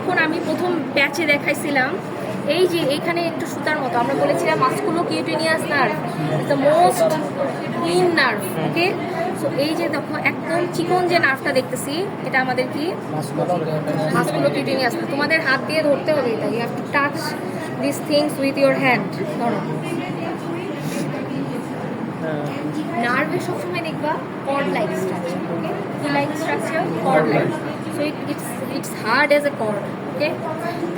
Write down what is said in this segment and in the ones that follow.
যখন আমি প্রথম ব্যাচে দেখাইছিলাম, এই যে এখানে একটু সুতার মতো আমরা বলেছিলাম musculocutaneous nerve is the most thin nerve. Okay, so এই যে দেখো একদম চিকন যে নার্ভটা দেখতেছি, এটা আমাদের কি মাস্কুলোকিউটেনিয়াস। তোমাদের হাত দিয়ে ধরতে হবে এটা, you have to touch this things with your hand. ধরো নার্ভে সবসময় দেখবা কর্ড লাইক স্ট্রাকচার। ওকে, কি like structure? Cord like. So it's hard as a cord. Okay,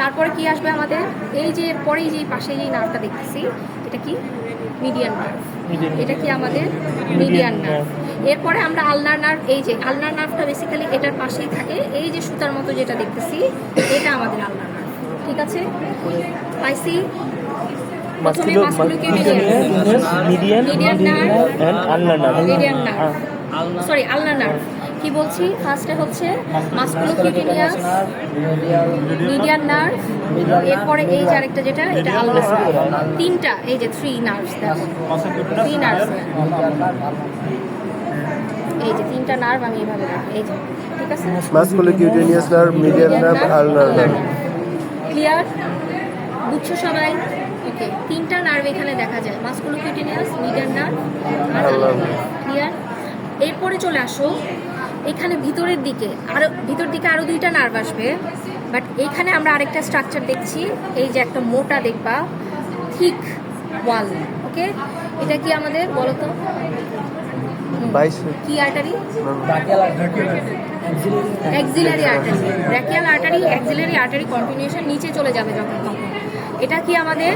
তারপরে কি আসবে আমাদের? এই যে পরেই যে পাশে যে নার্ভটা দেখতেছি, এটা কি মিডিয়ান নার্ভ। এটা কি আমাদের মিডিয়ান নার্ভ। এরপরে আমরা আলনার নার্ভ, এই যে আলনার নার্ভটা বেসিক্যালি এটার পাশেই থাকে। এই যে সুতার মতো যেটা দেখতেছি, এটা আমাদের আলনার নার্ভ। ঠিক আছে, পাইছি। সরি, আলনার নার্ভ কি বলছি? ফার্স্টে হচ্ছে মাস্কুলোকিউটেনিয়াস, মিডিয়ান নার্ভ, এরপরে এই যে আরেকটা যেটা, এটা আলনার নার্ভ। তিনটা, এই যে 3 নার্ভস, দেখো 3 নার্ভস, এই যে 3টা নার্ভ আমি এইভাবে রাখি, এই যে। ঠিক আছে, musculocutaneous nerve, median nerve, ulnar nerve. Clear? বুঝছো সবাই? ওকে, 3টা নার্ভ এখানে দেখা যায়, musculocutaneous, median nerve, ulnar nerve. Clear? এরপরে চলে আসো এখানে ভিতরের দিকে, ভিতর দিকে আরো 2টা নার্ভ আসবে। বাট এইখানে আমরা আরেকটা স্ট্রাকচার দেখছি, এই যে একটা মোটা দেখবা থিক ওয়াল। ওকে, এটা কি আমাদের বলো তো? কি artery? Axillary artery. Brachial artery, axillary artery continuation নিচে চলে যাবে যখন তখন। এটা কি আমাদের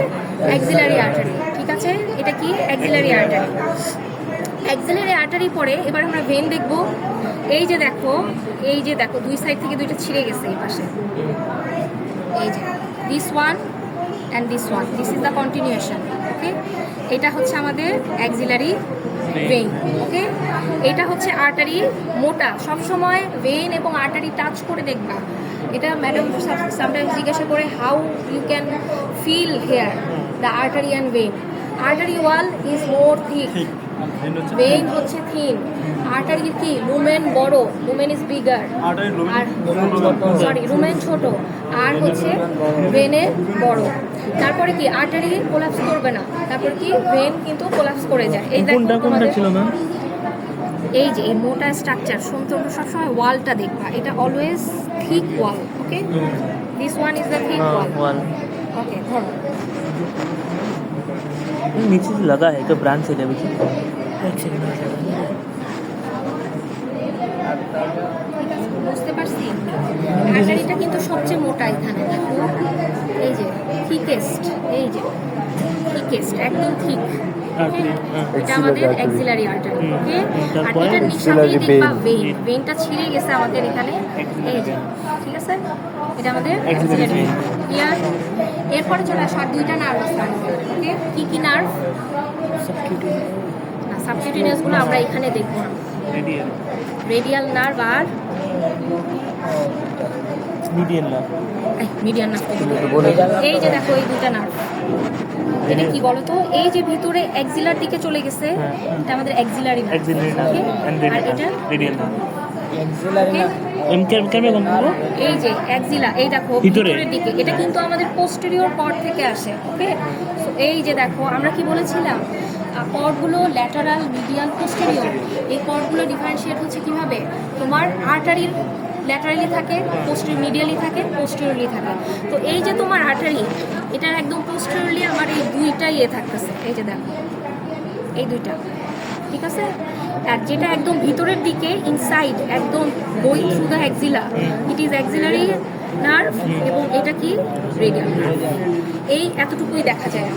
অ্যাক্সিলারি আর্টারি। ঠিক আছে, এটা কি অ্যাক্সিলারি আর্টারি। অ্যাক্সিলারি আর্টারি পরে এবার আমরা ভেন দেখব। এই যে দেখো, এই যে দেখো 2 সাইড থেকে 2টা ছিঁড়ে গেছে এই পাশে। এই যে this one and this one, this is the continuation. Okay, এটা হচ্ছে আমাদের অ্যাক্সিলারি ভেইন। ওকে, এটা হচ্ছে আর্টারি মোটা। সবসময় ভেইন এবং আর্টারি টাচ করে দেখবা। এটা ম্যাডাম সামটাইমস জিজ্ঞাসা করে how you can feel here the artery and vein. Artery wall is more thick, vein হচ্ছে থিন। আর্টারির কি লুমেন বড়, লুমেন ইজ বিগার, আর সরি লুমেন ছোট, আর হচ্ছে ভেনের বড়। তারপরে কি আর্টারি কোলাপস করবে না, তারপরে কি ভেন কিন্তু কোলাপস করে যায়। এই দেখো এই যে এই মোটা স্ট্রাকচার, তোমরা সবসময় ওয়ালটা দেখবা, এটা always thick wall. Okay, this one is the thick wall. Okay, ধরো नीचे से लगा है तो ब्रांच से पीछे বুঝতে পারছি। আর্টারিটা কিন্তু সবচেয়ে মোটা এখানে, দেখো এই যে থিকেস্ট, এই যে থিকেস্ট, একদম থিক। এটা আমাদের অ্যাক্সিলারি আর্টারি। ওকে, আর এটার নিচেই দেখবা ভেইন, ভেইনটা ছিঁড়ে গেছে আমাদের এখানে, এই যে। ঠিক আছে, এটা আমাদের অ্যাক্সিলারি। ক্লিয়ার? এরপরে চলে আসো আর 2টা নার্ভ আছে আমাদের। ওকে, কি কি নার্ভ? না, সাবকিউটেনিয়াস গুলো আমরা এখানে দেখবো না। রেডিয়াল নার্ভ আর মিডিয়ান নার্ভ। Median nerve. এই যে দেখো এই 2টা নার্ভ, এটা কি বলো তো? এই যে ভিতরে অ্যাক্সিলার দিকে চলে গেছে, এটা আমাদের অ্যাক্সিলারি নার্ভ। আর এটা রেডিয়াল নার্ভ। এই যে অ্যাক্সিলা, এই দেখো ভিতরের দিকে, এটা কিন্তু আমাদের পোস্টেরিয়র কর্ড থেকে আসে। ওকে, সো এই যে দেখো আমরা কি বলেছিলাম, কর্ডগুলো ল্যাটারাল, মিডিয়াল, পোস্টেরিয়র। এই কর্ডগুলো ডিফারেন্সিয়েট হচ্ছে কিভাবে? তোমার আর্টারির ল্যাটারালি থাকে, মিডিয়ালি থাকে, পোস্টেরিয়রলি থাকে। তো এই যে তোমার আর্টারি, এটা একদম পোস্টেরিয়রলি আমার এই 2টা থাকতেছে, এই যে দেখো এই 2টা। ঠিক আছে, আর যেটা একদম ভিতরের দিকে ইনসাইড একদম going through the axilla, it is axillary nerve, এবং এটা কি রেডিয়াল নার্ভ। এই এতটুকুই দেখা যায়।